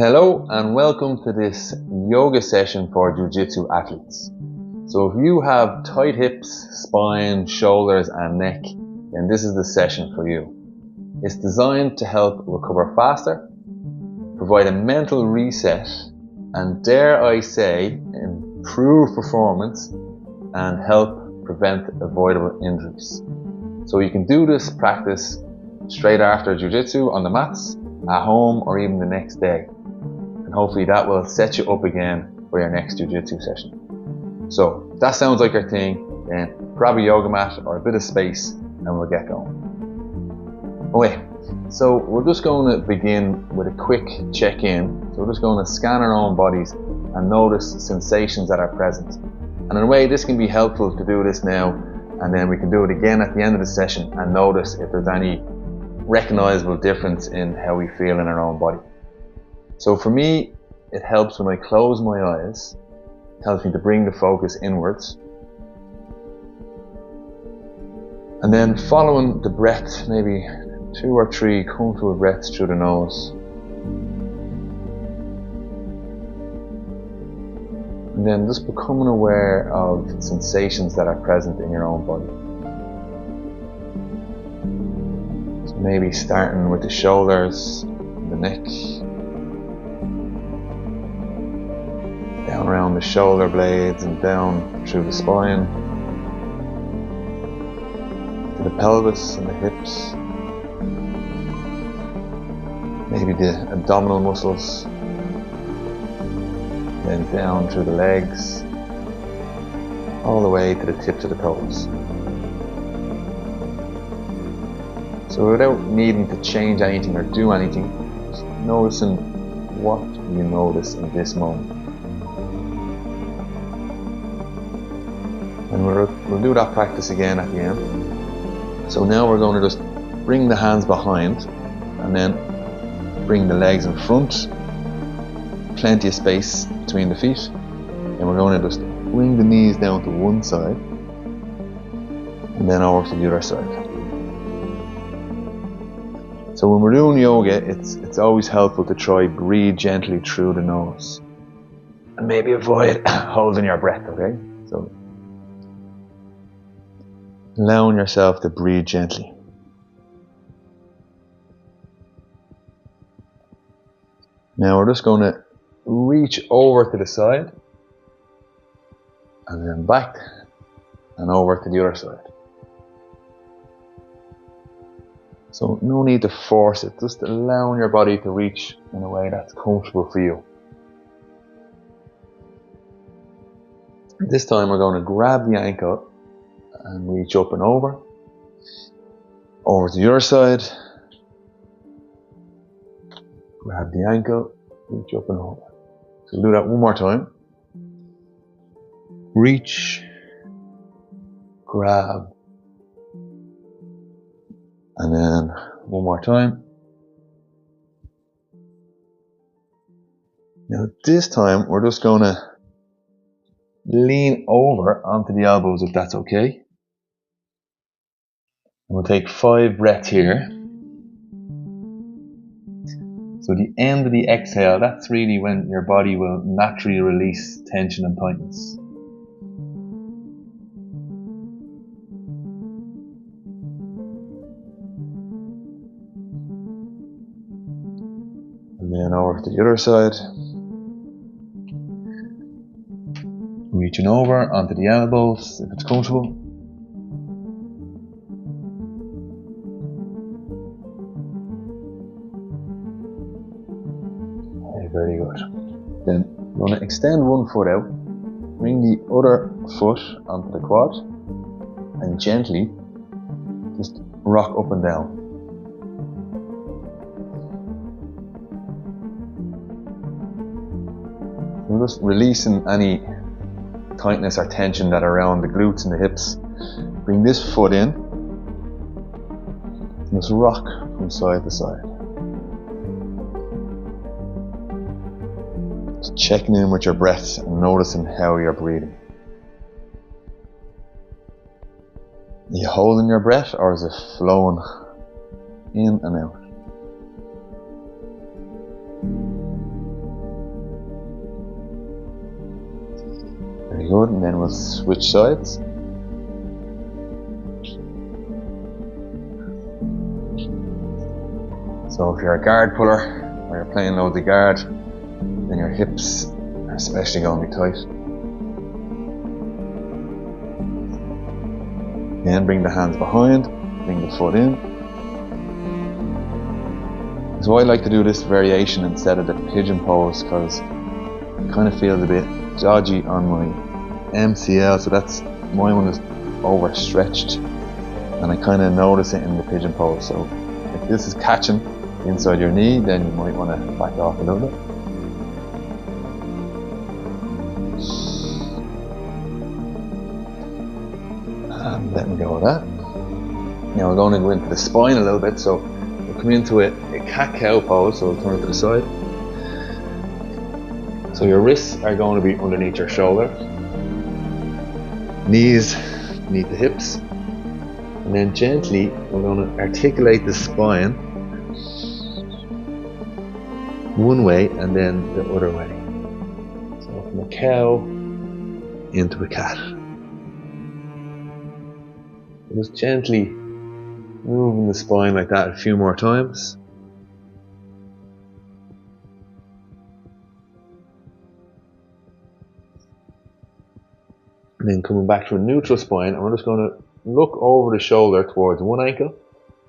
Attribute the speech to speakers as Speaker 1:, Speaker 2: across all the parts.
Speaker 1: Hello and welcome to this yoga session for Jiu-jitsu athletes. So if you have tight hips, spine, shoulders and neck, then this is the session for you. It's designed to help recover faster, provide a mental reset, and dare I say, improve performance and help prevent avoidable injuries. So you can do this practice straight after Jiu-jitsu on the mats, at home, or even the next day. And hopefully that will set you up again for your next Jiu-jitsu session. So if that sounds like your thing, then grab a yoga mat or a bit of space and we'll get going. Okay, so we're just going to begin with a quick check-in. So we're just going to scan our own bodies and notice sensations that are present. And in a way, this can be helpful to do this now, and then we can do it again at the end of the session and notice if there's any recognizable difference in how we feel in our own body. So for me, it helps when I close my eyes. It helps me to bring the focus inwards. And then following the breath, maybe 2 or 3 comfortable breaths through the nose. And then just becoming aware of sensations that are present in your own body. So maybe starting with the shoulders, the neck, down around the shoulder blades and down through the spine, to the pelvis and the hips, maybe the abdominal muscles, then down through the legs, all the way to the tips of the toes. So without needing to change anything or do anything, just noticing what you notice in this moment. And we'll do that practice again at the end. So now we're going to just bring the hands behind and then bring the legs in front. Plenty of space between the feet. And we're going to just bring the knees down to one side and then over to the other side. So when we're doing yoga, it's always helpful to try breathe gently through the nose. And maybe avoid holding your breath, okay? So allowing yourself to breathe gently. Now we're just going to reach over to the side and then back and over to the other side. So no need to force it, just allowing your body to reach in a way that's comfortable for you. This time we're going to grab the ankle and reach up and over to the other side, grab the ankle, reach up and over. So we'll do that one more time. Reach, grab, and then one more time. Now this time we're just going to lean over onto the elbows if that's okay. And we'll take 5 breaths here. So the end of the exhale, that's really when your body will naturally release tension and tightness. And then over to the other side. Reaching over onto the elbows if it's comfortable. Very good. Then we're going to extend one foot out, bring the other foot onto the quad, and gently just rock up and down. We're just releasing any tightness or tension that are around the glutes and the hips. Bring this foot in, and just rock from side to side. Just checking in with your breath and noticing how you're breathing. Are you holding your breath or is it flowing in and out? Very good, and then we'll switch sides. So if you're a guard puller, or you're playing loads of guard, then your hips are especially going to be tight. Then bring the hands behind, bring the foot in. So I like to do this variation instead of the pigeon pose because it kind of feels a bit dodgy on my MCL, so that's, my one is overstretched and I kind of notice it in the pigeon pose. So if this is catching inside your knee, then you might want to back off a little bit. And let me go with that. Now we're going to go into the spine a little bit, so we'll come into a cat-cow pose, so we'll turn it to the side. So your wrists are going to be underneath your shoulder, knees beneath the hips, and then gently we're going to articulate the spine one way and then the other way. So from a cow into a cat. Just gently moving the spine like that a few more times. And then coming back to a neutral spine, and we're just going to look over the shoulder towards one ankle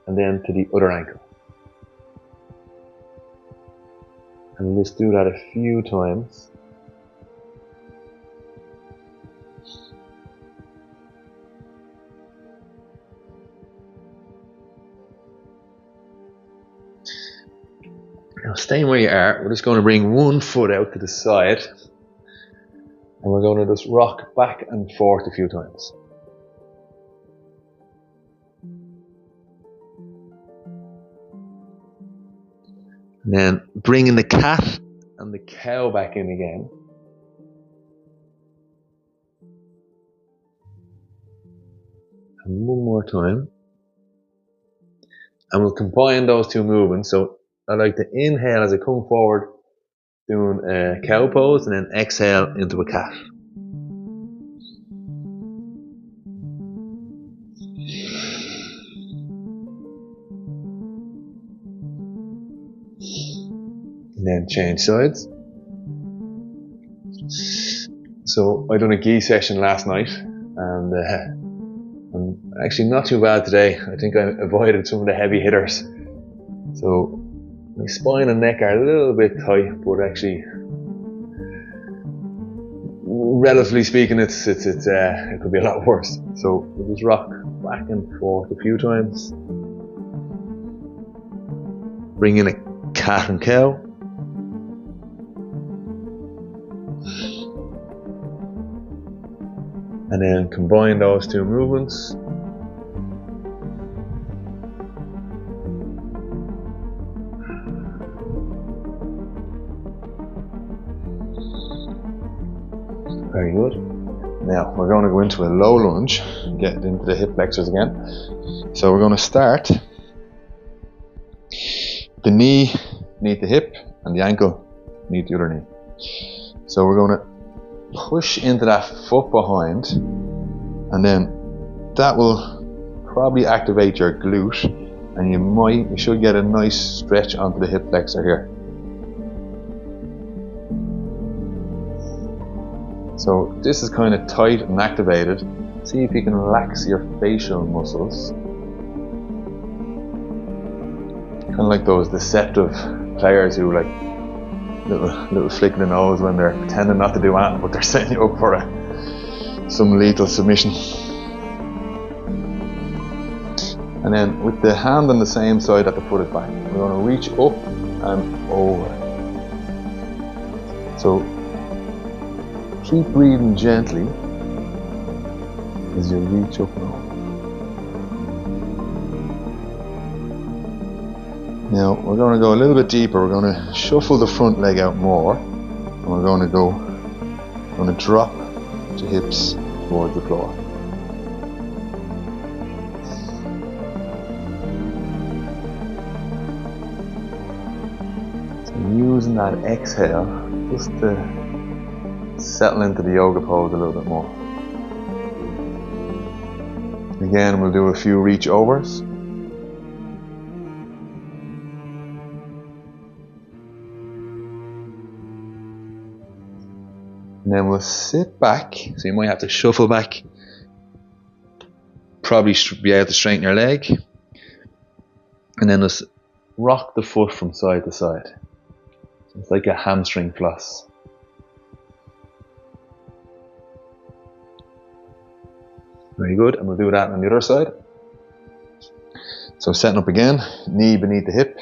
Speaker 1: and then to the other ankle. And we'll just do that a few times. Now staying where you are, we're just going to bring one foot out to the side and we're going to just rock back and forth a few times. And then bringing the cat and the cow back in again. And one more time. And we'll combine those two movements. So I like to inhale as I come forward, doing a cow pose, and then exhale into a cat. And then change sides. So I done a gi session last night, and I'm actually not too bad today. I think I avoided some of the heavy hitters. So my spine and neck are a little bit tight, but actually, relatively speaking, it could be a lot worse. So we'll just rock back and forth a few times. Bring in a cat and cow. And then combine those two movements. Very good. Now we're going to go into a low lunge and get into the hip flexors again. So we're going to start the knee beneath the hip and the ankle beneath the other knee. So we're going to push into that foot behind, and then that will probably activate your glute, and you should get a nice stretch onto the hip flexor here. So this is kind of tight and activated. See if you can relax your facial muscles. Kind of like those deceptive players who like little flick of the nose when they're pretending not to do anything, but they're setting you up for some lethal submission. And then with the hand on the same side that the foot is back, we're going to reach up and over. So keep breathing gently as you reach up and over. Now we're going to go a little bit deeper. We're going to shuffle the front leg out more, and we're going to drop the hips towards the floor. So using that exhale just to settle into the yoga pose a little bit more. Again, we'll do a few reach overs. And then we'll sit back. So you might have to shuffle back. Probably be able to straighten your leg. And then just rock the foot from side to side. So it's like a hamstring floss. Very good. And we'll do that on the other side. So setting up again. Knee beneath the hip.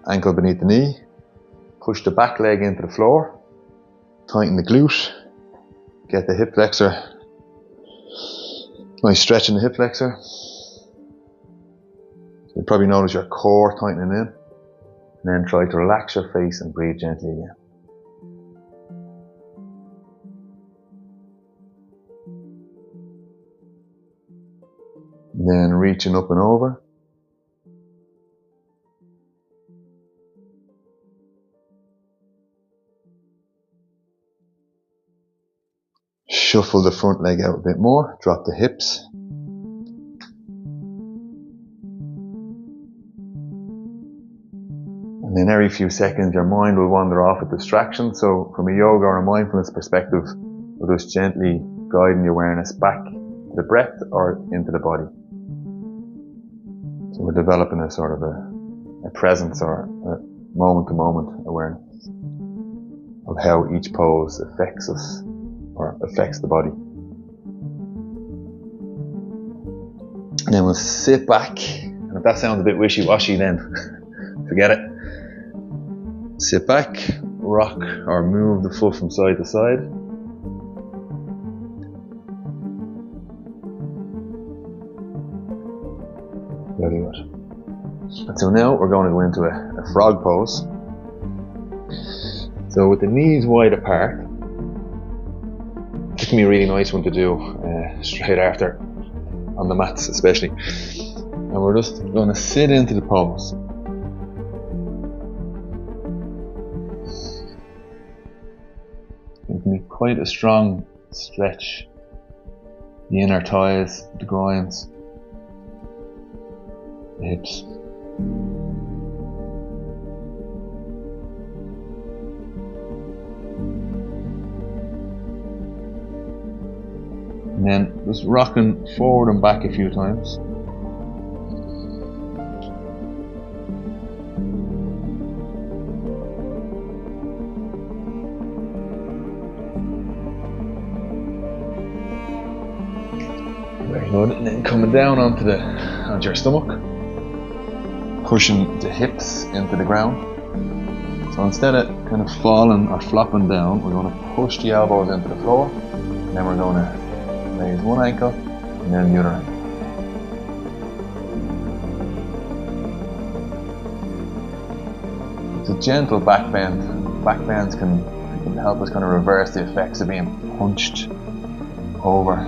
Speaker 1: Ankle beneath the knee. Push the back leg into the floor. Tighten the glute. Get the hip flexor. Nice stretch in the hip flexor. You'll probably notice your core tightening in. And then try to relax your face and breathe gently again. And then reaching up and over. Shuffle the front leg out a bit more, drop the hips. And then every few seconds your mind will wander off with distraction. So from a yoga or a mindfulness perspective, we're just gently guiding the awareness back to the breath or into the body. So we're developing a sort of a presence or a moment-to-moment awareness of how each pose affects us or affects the body. And then we'll sit back, and if that sounds a bit wishy-washy, then forget it. Sit back, rock or move the foot from side to side. Very good. And so now we're going to go into a frog pose. So with the knees wide apart, this can be a really nice one to do straight after on the mats especially. And we're just going to sit into the pose. It can be quite a strong stretch. The inner thighs, the groins, the hips. And then just rocking forward and back a few times. Very good. And then coming down onto your stomach, pushing the hips into the ground. So instead of kind of falling or flopping down, we're going to push the elbows into the floor, and then we're going to raise one ankle and then the other ankle. It's a gentle back bend. Back bends can help us kind of reverse the effects of being punched over.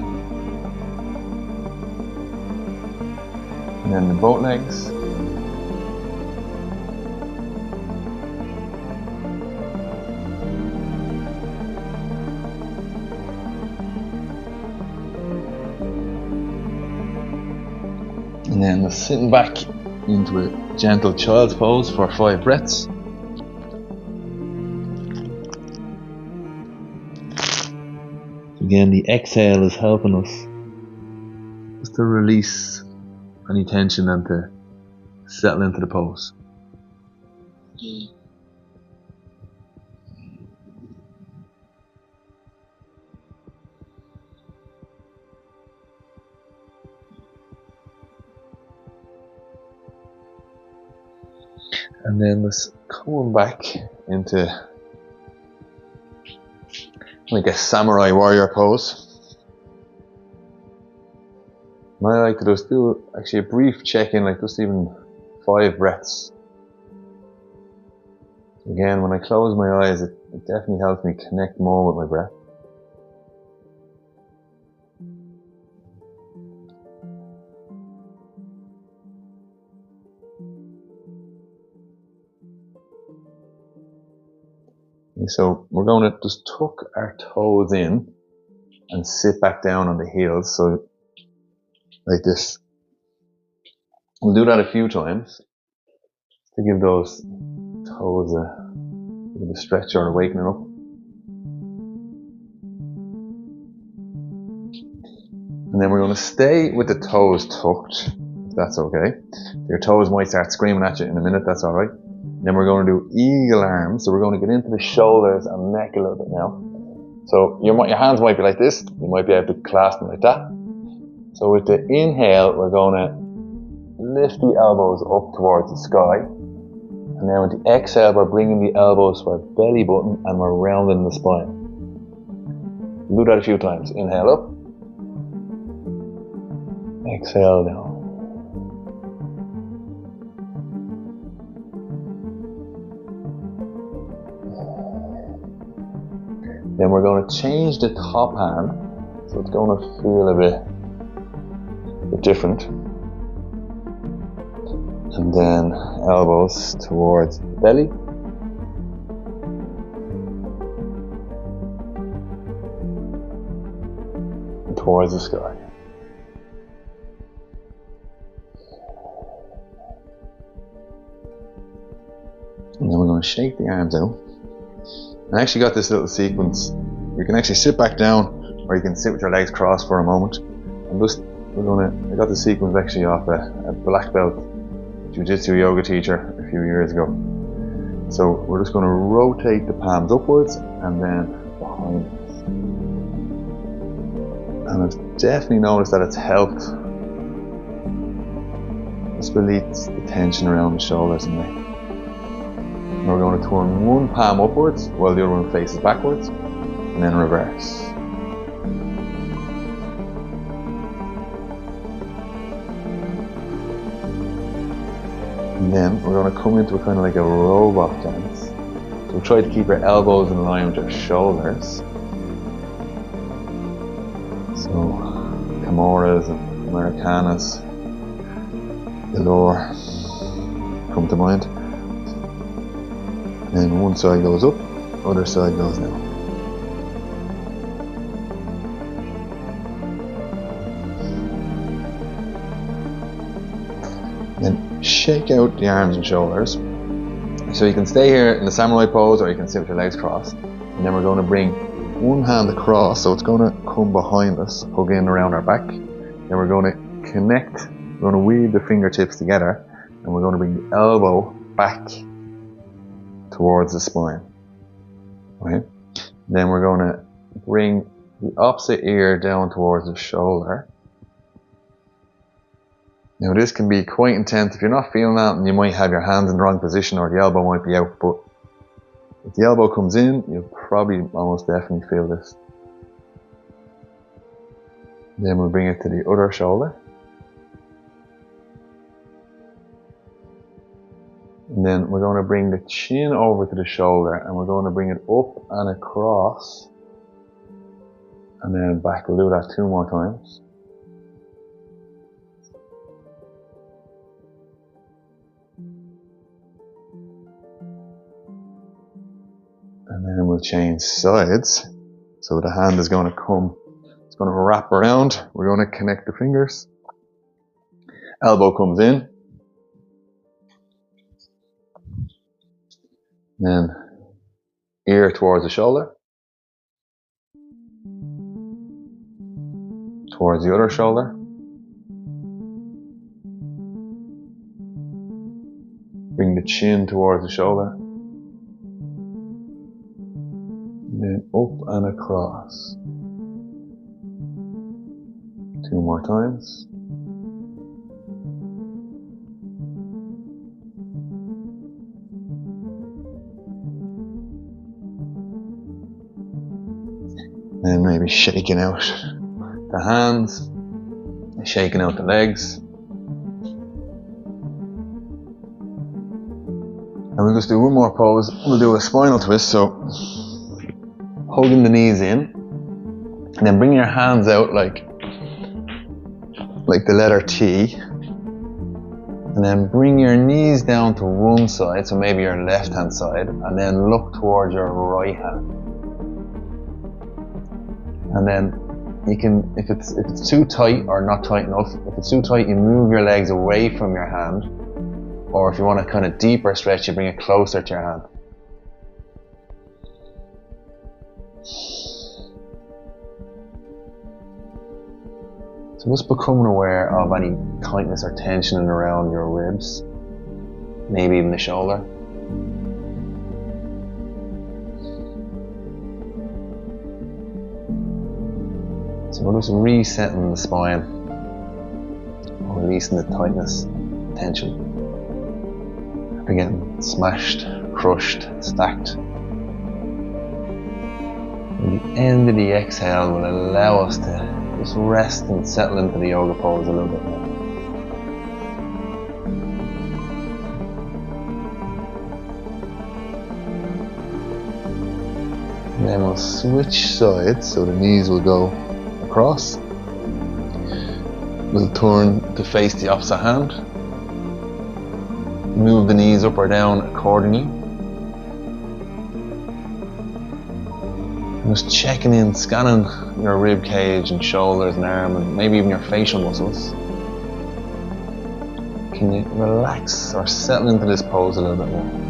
Speaker 1: And then the both legs. And then we're sitting back into a gentle child's pose for 5 breaths. Again, the exhale is helping us just to release any tension and to settle into the pose. And then let's come back into like a samurai warrior pose. And I like to just do actually a brief check-in, like just even 5 breaths. Again, when I close my eyes, it definitely helps me connect more with my breath. So we're going to just tuck our toes in and sit back down on the heels, so like this. We'll do that a few times to give those toes a bit of a stretch or awakening up. And then we're going to stay with the toes tucked, if that's okay. Your toes might start screaming at you in a minute, that's alright. Then we're going to do eagle arms, so we're going to get into the shoulders and neck a little bit now. So your hands might be like this, you might be able to clasp them like that. So with the inhale, we're going to lift the elbows up towards the sky. And then with the exhale, we're bringing the elbows to our belly button and we're rounding the spine. Do that a few times. Inhale up. Exhale down. Then we're going to change the top hand, so it's going to feel a bit different. And then elbows towards the belly. And towards the sky. And then we're going to shake the arms out. I actually got this little sequence. You can actually sit back down, or you can sit with your legs crossed for a moment. I got the sequence actually off a black belt Jiu-jitsu yoga teacher a few years ago. So we're just going to rotate the palms upwards and then behind us. And I've definitely noticed that it's helped. Just release the tension around the shoulders and neck. And we're going to turn one palm upwards while the other one faces backwards, and then reverse. And then we're going to come into a kind of like a robot dance. So we'll try to keep our elbows in line with our shoulders. So Camoras and Americanas galore come to mind. And then one side goes up, other side goes down. Then shake out the arms and shoulders. So you can stay here in the samurai pose, or you can sit with your legs crossed. And then we're going to bring one hand across, so it's going to come behind us, hug in around our back. Then we're going to connect, we're going to weave the fingertips together, and we're going to bring the elbow back towards the spine. Okay. Then we're going to bring the opposite ear down towards the shoulder. Now this can be quite intense. If you're not feeling that, and you might have your hands in the wrong position, or the elbow might be out, but if the elbow comes in, you'll probably almost definitely feel this. Then we'll bring it to the other shoulder. And then we're going to bring the chin over to the shoulder, and we're going to bring it up and across. And then back. We'll do that 2 more times. And then we'll change sides. So the hand is going to come, it's going to wrap around. We're going to connect the fingers. Elbow comes in. Then ear towards the shoulder. Towards the other shoulder. Bring the chin towards the shoulder. And then up and across. 2 more times. And maybe shaking out the hands, shaking out the legs. And we'll just do one more pose. We'll do a spinal twist, so holding the knees in, and then bring your hands out like the letter T. And then bring your knees down to one side, so maybe your left hand side, and then look towards your right hand. And then you can, if it's too tight or not tight enough, if it's too tight, you move your legs away from your hand, or if you want a kind of deeper stretch, you bring it closer to your hand. So just becoming aware of any tightness or tension around your ribs, maybe even the shoulder. So we're just resetting the spine, releasing the tightness, tension. We're getting smashed, crushed, stacked. And the end of the exhale will allow us to just rest and settle into the yoga pose a little bit more. And then we'll switch sides, so the knees will go across. We'll turn to face the opposite hand. Move the knees up or down accordingly. Just checking in, scanning your rib cage and shoulders and arm and maybe even your facial muscles. Can you relax or settle into this pose a little bit more?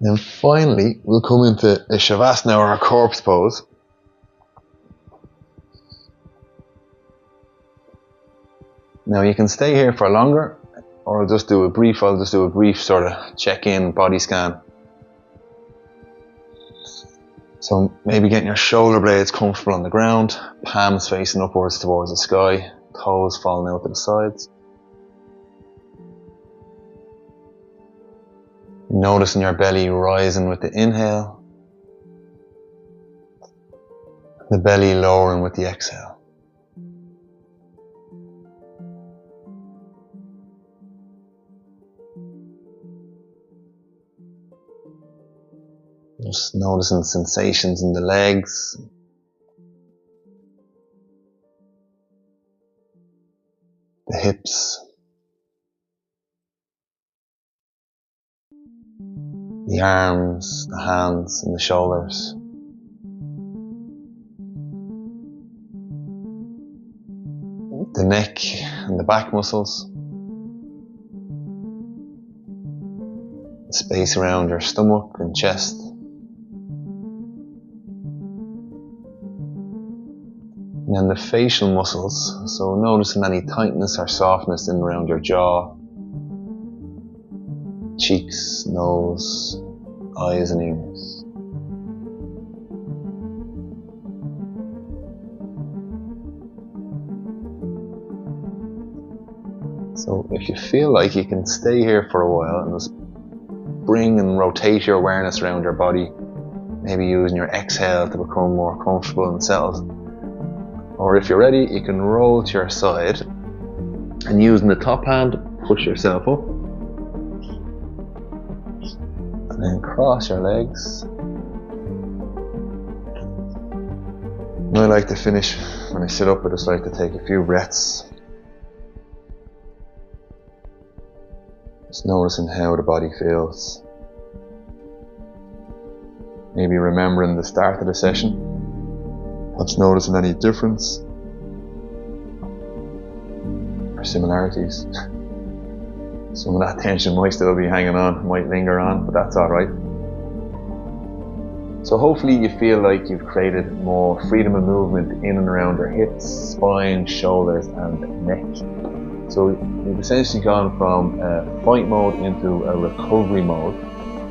Speaker 1: Then finally, we'll come into a Shavasana or a corpse pose. Now you can stay here for longer, or I'll just do a brief sort of check-in body scan. So maybe getting your shoulder blades comfortable on the ground, palms facing upwards towards the sky, toes falling out to the sides. Noticing your belly rising with the inhale, the belly lowering with the exhale. Just noticing sensations in the legs, the hips, the arms, the hands and the shoulders. The neck and the back muscles. The space around your stomach and chest. And then the facial muscles, so noticing any tightness or softness in around your jaw, cheeks, nose, eyes and ears. So if you feel like you can stay here for a while and just bring and rotate your awareness around your body, maybe using your exhale to become more comfortable and settled. Or if you're ready, you can roll to your side and using the top hand, push yourself up. And then cross your legs. And I like to finish, when I sit up, I just like to take a few breaths. Just noticing how the body feels. Maybe remembering the start of the session. Just noticing any difference or similarities. Some of that tension might still be hanging on, might linger on, but that's alright. So hopefully you feel like you've created more freedom of movement in and around your hips, spine, shoulders and neck. So you've essentially gone from fight mode into a recovery mode,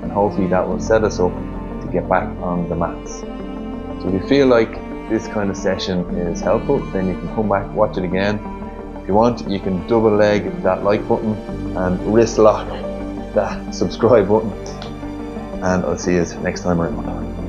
Speaker 1: and hopefully that will set us up to get back on the mats. So if you feel like this kind of session is helpful, then you can come back, watch it again. If you want, you can double leg that like button and wrist lock that subscribe button. and I'll see you next time around.